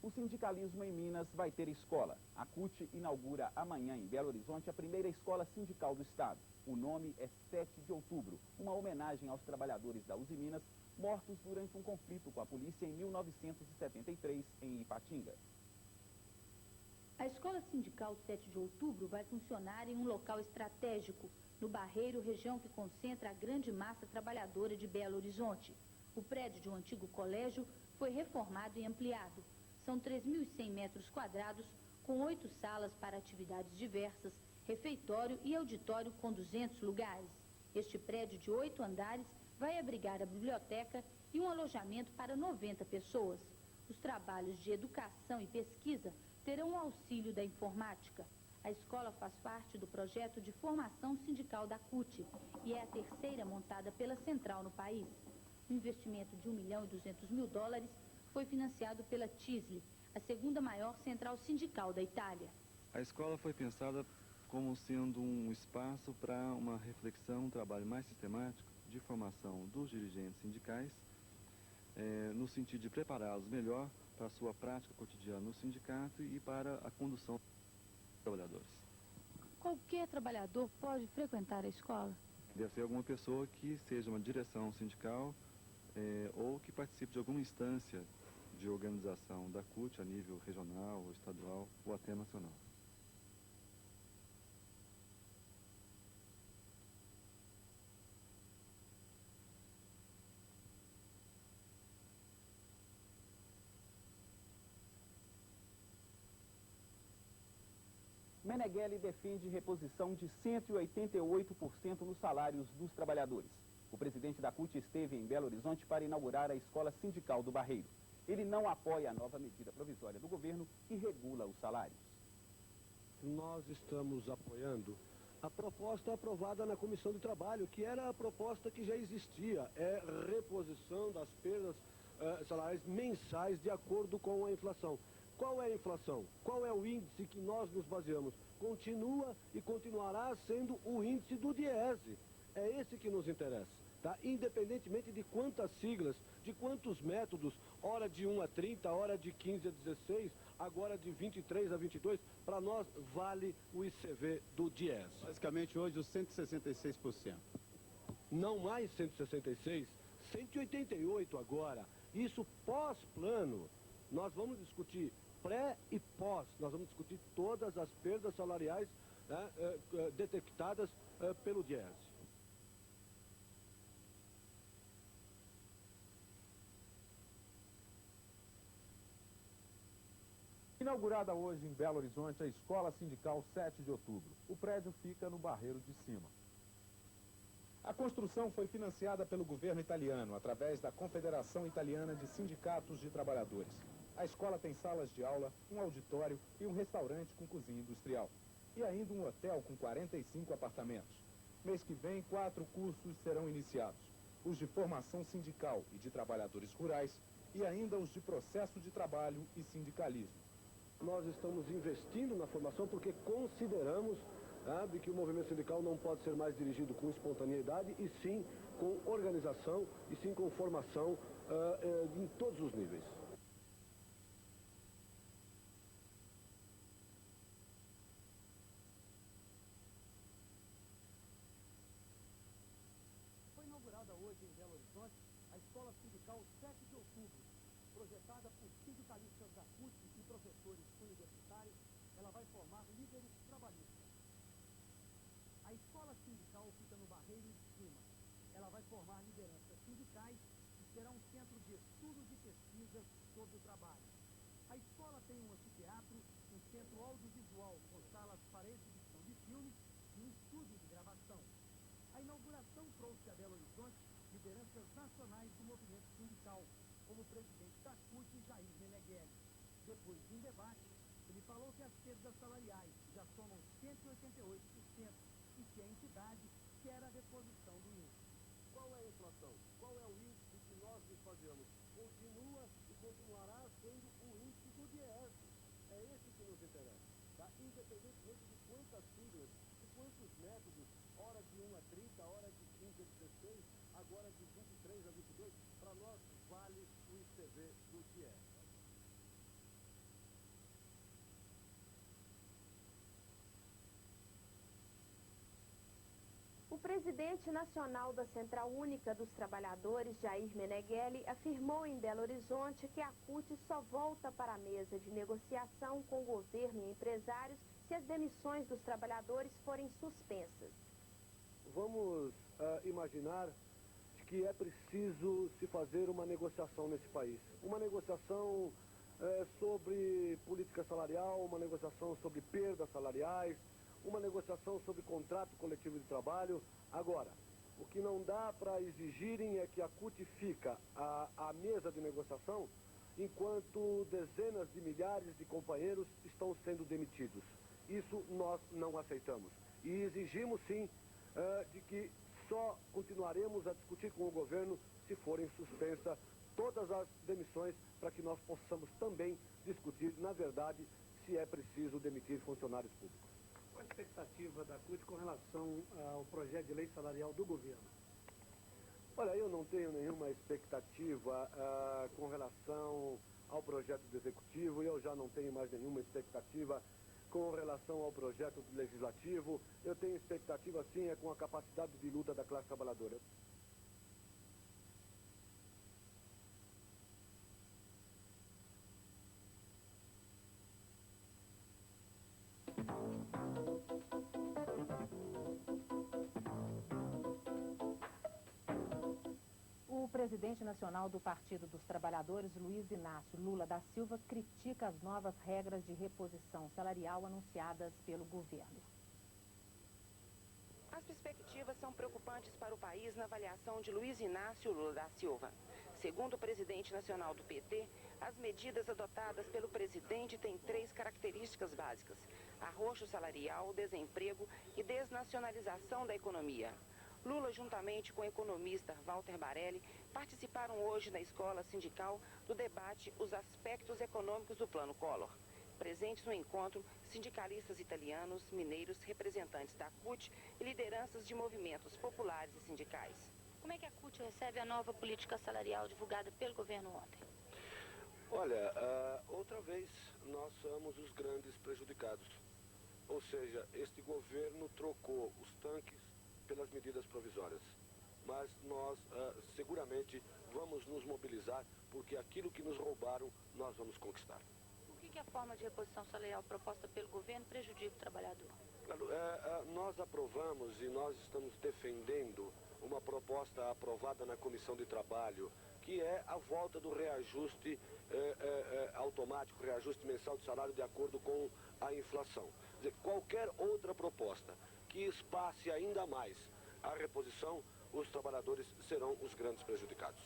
O sindicalismo em Minas vai ter escola. A CUT inaugura amanhã em Belo Horizonte a primeira escola sindical do estado. O nome é 7 de outubro, uma homenagem aos trabalhadores da Uzi Minas mortos durante um conflito com a polícia em 1973 em Ipatinga. A escola sindical 7 de outubro vai funcionar em um local estratégico, no Barreiro, região que concentra a grande massa trabalhadora de Belo Horizonte. O prédio de um antigo colégio foi reformado e ampliado. São 3.100 metros quadrados, com 8 salas para atividades diversas, refeitório e auditório com 200 lugares. Este prédio de 8 andares vai abrigar a biblioteca e um alojamento para 90 pessoas. Os trabalhos de educação e pesquisa terão o auxílio da informática. A escola faz parte do projeto de formação sindical da CUT e é a terceira montada pela Central no país. Um investimento de US$ 1.200 mil foi financiado pela TISLE, a segunda maior central sindical da Itália. A escola foi pensada como sendo um espaço para uma reflexão, um trabalho mais sistemático de formação dos dirigentes sindicais, no sentido de prepará-los melhor para a sua prática cotidiana no sindicato e para a condução dos trabalhadores. Qualquer trabalhador pode frequentar a escola? Deve ser alguma pessoa que seja uma direção sindical ou que participe de alguma instância de organização da CUT a nível regional, ou estadual ou até nacional. Meneghelli defende reposição de 188% nos salários dos trabalhadores. O presidente da CUT esteve em Belo Horizonte para inaugurar a escola sindical do Barreiro. Ele não apoia a nova medida provisória do governo que regula os salários. Nós estamos apoiando a proposta aprovada na Comissão de Trabalho, que era a proposta que já existia, reposição das perdas salariais mensais de acordo com a inflação. Qual é a inflação? Qual é o índice que nós nos baseamos? Continua e continuará sendo o índice do Diese. É esse que nos interessa, tá? Independentemente de quantas siglas, de quantos métodos, hora de 1 a 30, hora de 15 a 16, agora de 23 a 22, para nós vale o ICV do Diese. Basicamente hoje os 166%. Não mais 166, 188 agora. Isso pós-plano. Nós vamos discutir pré e pós, nós vamos discutir todas as perdas salariais detectadas pelo Diese. Inaugurada hoje em Belo Horizonte a Escola Sindical 7 de Outubro. O prédio fica no Barreiro de Cima. A construção foi financiada pelo governo italiano, através da Confederação Italiana de Sindicatos de Trabalhadores. A escola tem salas de aula, um auditório e um restaurante com cozinha industrial. E ainda um hotel com 45 apartamentos. Mês que vem, 4 cursos serão iniciados. Os de formação sindical e de trabalhadores rurais e ainda os de processo de trabalho e sindicalismo. Nós estamos investindo na formação porque consideramos que o movimento sindical não pode ser mais dirigido com espontaneidade e sim com organização e sim com formação em todos os níveis. Foi inaugurada hoje em Belo Horizonte a Escola Sindical 7 de Outubro. Projetada por sindicalistas da CUT e professores universitários, ela vai formar líderes trabalhistas. A escola sindical fica no Barreiro de Cima. Ela vai formar lideranças sindicais e será um centro de estudos e pesquisas sobre o trabalho. A escola tem um anfiteatro, um centro audiovisual com salas para exibição de filmes e um estúdio de gravação. A inauguração trouxe a Belo Horizonte lideranças nacionais do movimento sindical, como o presidente da CUT, Jair Meneghelli. Depois de um debate, ele falou que as perdas salariais já somam 188% e que a entidade quer a reposição do índice. Qual é a inflação? Qual é o índice que nós nos baseamos? Continua e continuará sendo o índice do Diese. É esse que nos interessa, tá? Independentemente de quantas siglas, de quantos métodos, hora de 1 a 30, hora de 15 a 16, agora de 23 a 22, para nós vale o ICV do Diese. presidente nacional da Central Única dos Trabalhadores, Jair Meneghelli, afirmou em Belo Horizonte que a CUT só volta para a mesa de negociação com o governo e empresários se as demissões dos trabalhadores forem suspensas. Vamos imaginar que é preciso se fazer uma negociação nesse país. Uma negociação sobre política salarial, uma negociação sobre perdas salariais, uma negociação sobre contrato coletivo de trabalho. Agora, o que não dá para exigirem é que a CUT fica à mesa de negociação enquanto dezenas de milhares de companheiros estão sendo demitidos. Isso nós não aceitamos. E exigimos, sim, de que só continuaremos a discutir com o governo se forem suspensas todas as demissões, para que nós possamos também discutir, na verdade, se é preciso demitir funcionários públicos. Qual a expectativa da CUT com relação ao projeto de lei salarial do governo? Olha, eu não tenho nenhuma expectativa com relação ao projeto do Executivo, eu já não tenho mais nenhuma expectativa com relação ao projeto do Legislativo. Eu tenho expectativa, sim, com a capacidade de luta da classe trabalhadora. O presidente nacional do Partido dos Trabalhadores, Luiz Inácio Lula da Silva, critica as novas regras de reposição salarial anunciadas pelo governo. As perspectivas são preocupantes para o país na avaliação de Luiz Inácio Lula da Silva. Segundo o presidente nacional do PT, as medidas adotadas pelo presidente têm 3 características básicas: arroxo salarial, desemprego e desnacionalização da economia. Lula, juntamente com o economista Walter Barelli, participaram hoje na escola sindical do debate Os Aspectos Econômicos do Plano Collor. Presentes no encontro, sindicalistas italianos, mineiros, representantes da CUT e lideranças de movimentos populares e sindicais. Como é que a CUT recebe a nova política salarial divulgada pelo governo ontem? Olha, outra vez nós somos os grandes prejudicados. Ou seja, este governo trocou os tanques pelas medidas provisórias. Mas nós seguramente vamos nos mobilizar, porque aquilo que nos roubaram nós vamos conquistar. Por que a forma de reposição salarial proposta pelo governo prejudica o trabalhador? Nós aprovamos e nós estamos defendendo uma proposta aprovada na Comissão de Trabalho, que é a volta do reajuste automático, reajuste mensal de salário de acordo com a inflação. Quer dizer, qualquer outra proposta que espace ainda mais a reposição, os trabalhadores serão os grandes prejudicados.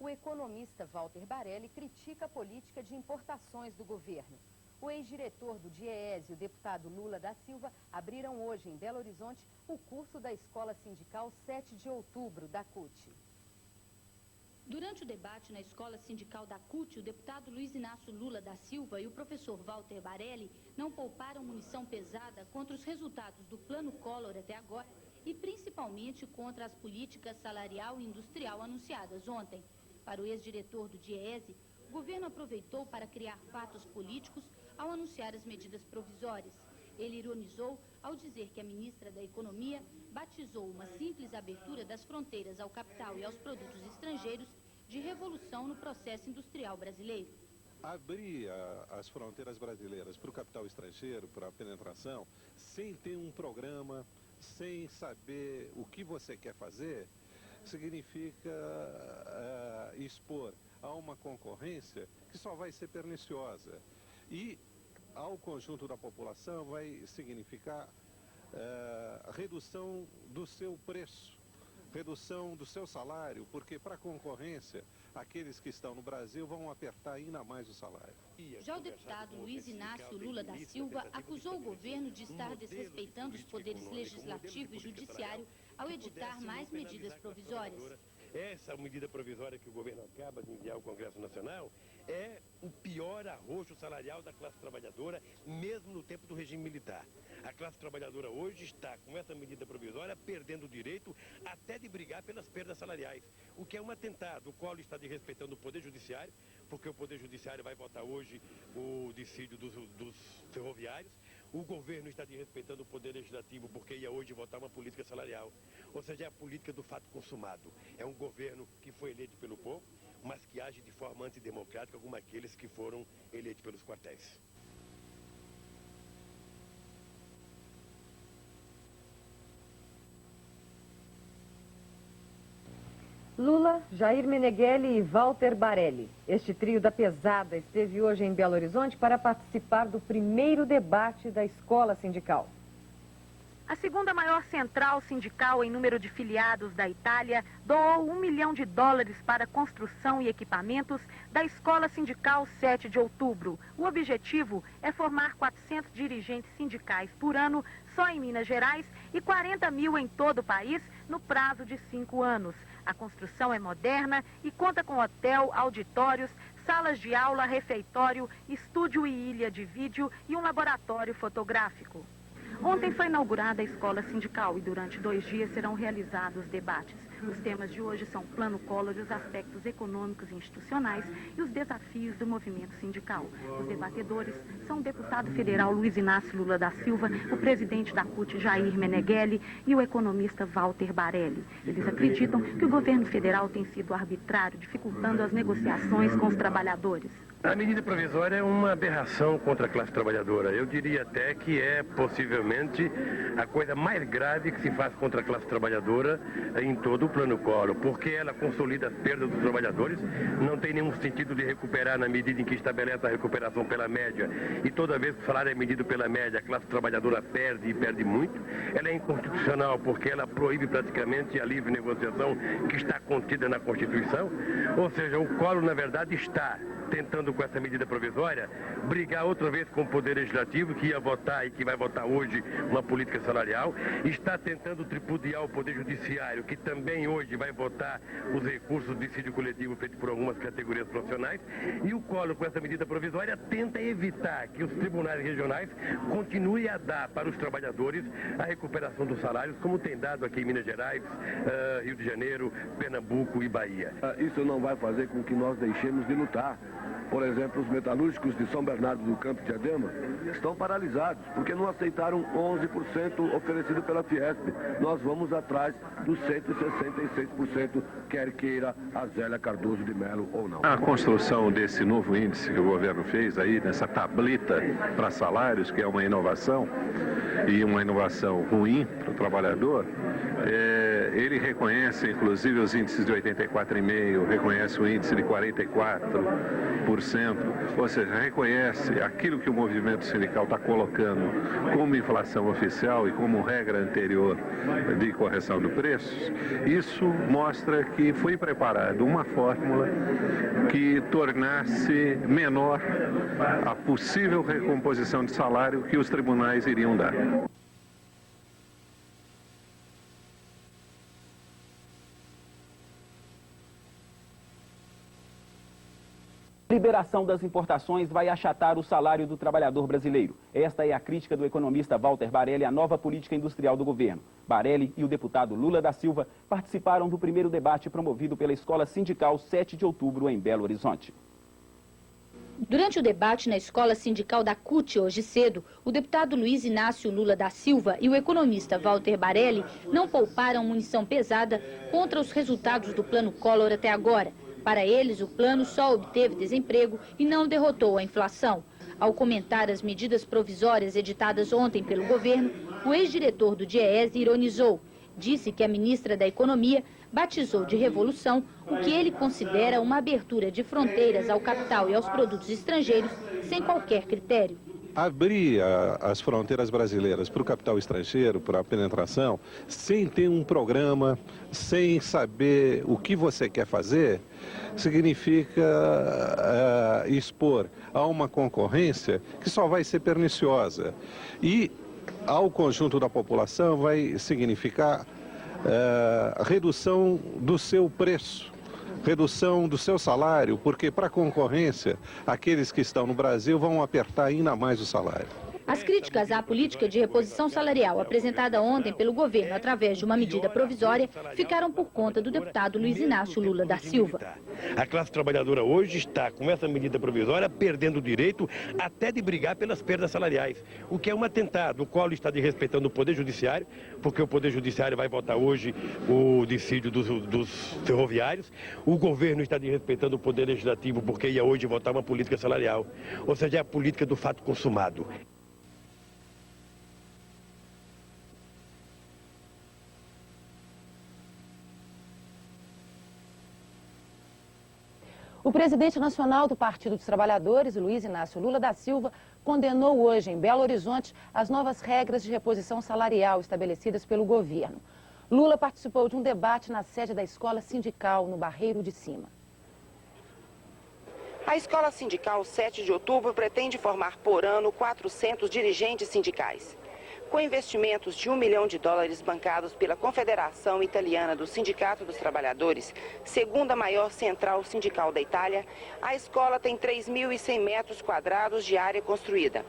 O economista Walter Barelli critica a política de importações do governo. O ex-diretor do DIEESE e o deputado Lula da Silva abriram hoje em Belo Horizonte o curso da Escola Sindical 7 de Outubro da CUT. Durante o debate na Escola Sindical da CUT, o deputado Luiz Inácio Lula da Silva e o professor Walter Barelli não pouparam munição pesada contra os resultados do Plano Collor até agora e principalmente contra as políticas salarial e industrial anunciadas ontem. Para o ex-diretor do DIEESE, o governo aproveitou para criar fatos políticos ao anunciar as medidas provisórias. Ele ironizou ao dizer que a ministra da Economia batizou uma simples abertura das fronteiras ao capital e aos produtos estrangeiros de revolução no processo industrial brasileiro. Abrir as fronteiras brasileiras para o capital estrangeiro, para a penetração, sem ter um programa, sem saber o que você quer fazer, significa expor a uma concorrência que só vai ser perniciosa. E ao conjunto da população vai significar redução do seu preço, redução do seu salário, porque para a concorrência, aqueles que estão no Brasil vão apertar ainda mais o salário. Já o deputado Luiz Inácio Lula da Silva acusou o governo de estar desrespeitando os poderes legislativo e judiciário ao editar mais medidas provisórias. Essa medida provisória que o governo acaba de enviar ao Congresso Nacional é o pior arrojo salarial da classe trabalhadora, mesmo no tempo do regime militar. A classe trabalhadora hoje está, com essa medida provisória, perdendo o direito até de brigar pelas perdas salariais, o que é um atentado. O Collor está desrespeitando o Poder Judiciário, porque o Poder Judiciário vai votar hoje o dissídio dos ferroviários. O governo está desrespeitando o Poder Legislativo porque ia hoje votar uma política salarial. Ou seja, é a política do fato consumado. É um governo que foi eleito pelo povo, mas que age de forma antidemocrática como aqueles que foram eleitos pelos quartéis. Lula, Jair Meneghelli e Walter Barelli. Este trio da pesada esteve hoje em Belo Horizonte para participar do primeiro debate da escola sindical. A segunda maior central sindical em número de filiados da Itália doou $1 milhão para a construção e equipamentos da Escola Sindical 7 de Outubro. O objetivo é formar 400 dirigentes sindicais por ano só em Minas Gerais e 40 mil em todo o país no prazo de 5 anos. A construção é moderna e conta com hotel, auditórios, salas de aula, refeitório, estúdio e ilha de vídeo e um laboratório fotográfico. Ontem foi inaugurada a escola sindical e durante 2 dias serão realizados debates. Os temas de hoje são Plano Collor e os aspectos econômicos e institucionais e os desafios do movimento sindical. Os debatedores são o deputado federal Luiz Inácio Lula da Silva, o presidente da CUT Jair Meneghelli e o economista Walter Barelli. Eles acreditam que o governo federal tem sido arbitrário, dificultando as negociações com os trabalhadores. A medida provisória é uma aberração contra a classe trabalhadora. Eu diria até que é possivelmente a coisa mais grave que se faz contra a classe trabalhadora em todo o plano Collor, porque ela consolida as perdas dos trabalhadores, não tem nenhum sentido de recuperar na medida em que estabelece a recuperação pela média, e toda vez que o salário é medido pela média, a classe trabalhadora perde e perde muito. Ela é inconstitucional porque ela proíbe praticamente a livre negociação que está contida na Constituição, ou seja, o Collor na verdade está tentando com essa medida provisória brigar outra vez com o Poder Legislativo, que ia votar e que vai votar hoje uma política salarial, está tentando tripudiar o Poder Judiciário, que também hoje vai votar os recursos de dissídio coletivo feitos por algumas categorias profissionais, e o Collor, com essa medida provisória, tenta evitar que os tribunais regionais continuem a dar para os trabalhadores a recuperação dos salários, como tem dado aqui em Minas Gerais, Rio de Janeiro, Pernambuco e Bahia. Isso não vai fazer com que nós deixemos de lutar. Por exemplo, os metalúrgicos de São Bernardo do Campo de Diadema estão paralisados, porque não aceitaram 11% oferecido pela Fiesp. Nós vamos atrás dos 166%, quer queira a Zélia Cardoso de Mello ou não. A construção desse novo índice que o governo fez aí, nessa tableta para salários, que é uma inovação, e uma inovação ruim para o trabalhador, ele reconhece inclusive os índices de 84,5%, reconhece o índice de 44%, ou seja, reconhece aquilo que o movimento sindical está colocando como inflação oficial e como regra anterior de correção de preços. Isso mostra que foi preparada uma fórmula que tornasse menor a possível recomposição de salário que os tribunais iriam dar. Liberação das importações vai achatar o salário do trabalhador brasileiro. Esta é a crítica do economista Walter Barelli à nova política industrial do governo. Barelli e o deputado Lula da Silva participaram do primeiro debate promovido pela Escola Sindical 7 de Outubro, em Belo Horizonte. Durante o debate na Escola Sindical da CUT hoje cedo, o deputado Luiz Inácio Lula da Silva e o economista Walter Barelli não pouparam munição pesada contra os resultados do Plano Collor até agora. Para eles, o plano só obteve desemprego e não derrotou a inflação. Ao comentar as medidas provisórias editadas ontem pelo governo, o ex-diretor do DIEESE ironizou. Disse que a ministra da Economia batizou de revolução o que ele considera uma abertura de fronteiras ao capital e aos produtos estrangeiros sem qualquer critério. Abrir as fronteiras brasileiras para o capital estrangeiro, para a penetração, sem ter um programa, sem saber o que você quer fazer, significa expor a uma concorrência que só vai ser perniciosa. E ao conjunto da população vai significar redução do seu preço, redução do seu salário, porque para a concorrência, aqueles que estão no Brasil vão apertar ainda mais o salário. As críticas à política de reposição salarial apresentada ontem pelo governo através de uma medida provisória ficaram por conta do deputado Luiz Inácio Lula da Silva. A classe trabalhadora hoje está, com essa medida provisória, perdendo o direito até de brigar pelas perdas salariais, o que é um atentado. O Collor está desrespeitando o Poder Judiciário, porque o Poder Judiciário vai votar hoje o dissídio dos ferroviários. O governo está desrespeitando o Poder Legislativo, porque ia hoje votar uma política salarial, ou seja, é a política do fato consumado. O presidente nacional do Partido dos Trabalhadores, Luiz Inácio Lula da Silva, condenou hoje em Belo Horizonte as novas regras de reposição salarial estabelecidas pelo governo. Lula participou de um debate na sede da Escola Sindical, no Barreiro de Cima. A Escola Sindical 7 de Outubro pretende formar por ano 400 dirigentes sindicais. Com investimentos de $1 milhão bancados pela Confederação Italiana do Sindicato dos Trabalhadores, segunda maior central sindical da Itália, a escola tem 3.100 metros quadrados de área construída.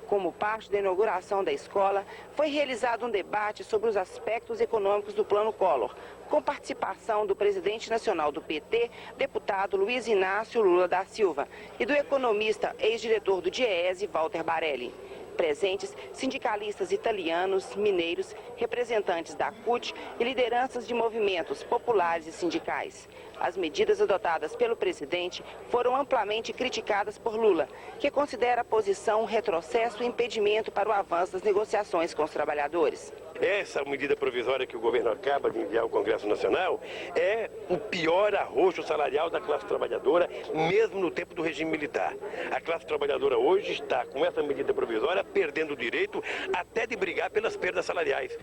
Como parte da inauguração da escola, foi realizado um debate sobre os aspectos econômicos do Plano Collor, com participação do presidente nacional do PT, deputado Luiz Inácio Lula da Silva, e do economista, ex-diretor do DIEESE, Walter Barelli. Presentes sindicalistas italianos, mineiros, representantes da CUT e lideranças de movimentos populares e sindicais. As medidas adotadas pelo presidente foram amplamente criticadas por Lula, que considera a posição um retrocesso e impedimento para o avanço das negociações com os trabalhadores. Essa medida provisória que o governo acaba de enviar ao Congresso Nacional é o pior arroxo salarial da classe trabalhadora, mesmo no tempo do regime militar. A classe trabalhadora hoje está, com essa medida provisória, perdendo o direito até de brigar pelas perdas salariais.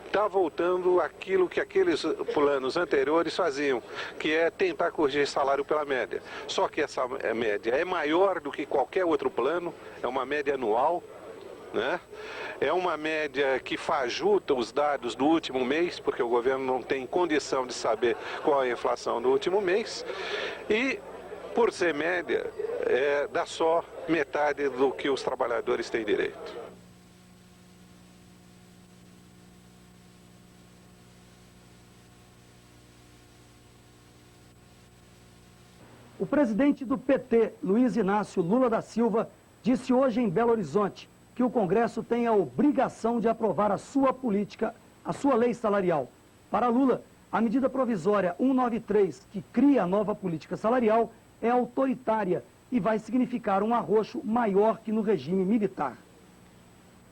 Está voltando aquilo que aqueles planos anteriores faziam, que é tentar corrigir salário pela média. Só que essa média é maior do que qualquer outro plano, é uma média anual, né? É uma média que fajuta os dados do último mês, porque o governo não tem condição de saber qual é a inflação do último mês. E, por ser média, dá só metade do que os trabalhadores têm direito. O presidente do PT, Luiz Inácio Lula da Silva, disse hoje em Belo Horizonte que o Congresso tem a obrigação de aprovar a sua política, a sua lei salarial. Para Lula, a medida provisória 193, que cria a nova política salarial, é autoritária e vai significar um arroxo maior que no regime militar.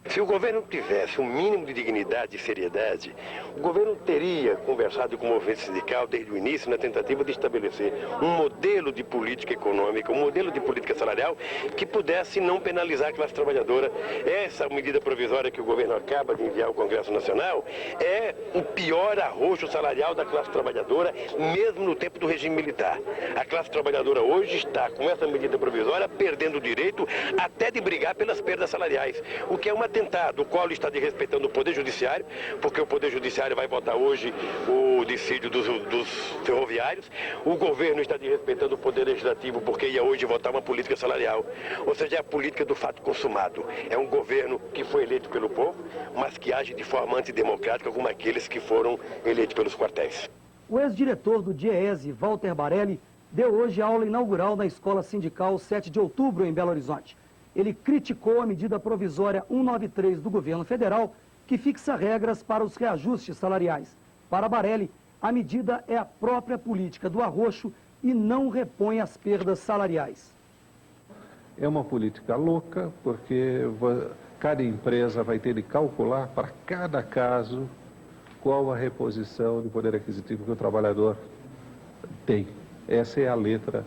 Se o governo tivesse um mínimo de dignidade e seriedade, o governo teria conversado com o movimento sindical desde o início na tentativa de estabelecer um modelo de política econômica, um modelo de política salarial que pudesse não penalizar a classe trabalhadora. Essa medida provisória que o governo acaba de enviar ao Congresso Nacional é o pior arroxo salarial da classe trabalhadora, mesmo no tempo do regime militar. A classe trabalhadora hoje está, com essa medida provisória, perdendo o direito até de brigar pelas perdas salariais, o que é uma atentado. O Collor está desrespeitando o Poder Judiciário, porque o Poder Judiciário vai votar hoje o dissídio dos ferroviários. O governo está desrespeitando o Poder Legislativo, porque ia hoje votar uma política salarial. Ou seja, é a política do fato consumado. É um governo que foi eleito pelo povo, mas que age de forma antidemocrática como aqueles que foram eleitos pelos quartéis. O ex-diretor do DIEESE, Walter Barelli, deu hoje aula inaugural na Escola Sindical 7 de Outubro, em Belo Horizonte. Ele criticou a medida provisória 193 do governo federal, que fixa regras para os reajustes salariais. Para Barelli, a medida é a própria política do arroxo e não repõe as perdas salariais. É uma política louca, porque cada empresa vai ter de calcular para cada caso qual a reposição de poder aquisitivo que o trabalhador tem. Essa é a letra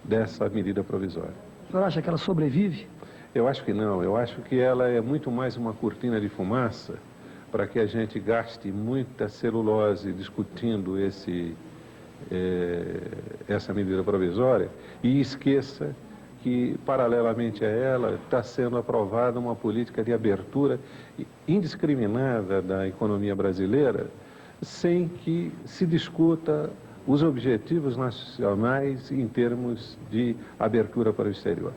dessa medida provisória. O senhor acha que ela sobrevive? Eu acho que não. Eu acho que ela é muito mais uma cortina de fumaça para que a gente gaste muita celulose discutindo essa medida provisória e esqueça que, paralelamente a ela, está sendo aprovada uma política de abertura indiscriminada da economia brasileira sem que se discuta os objetivos nacionais em termos de abertura para o exterior.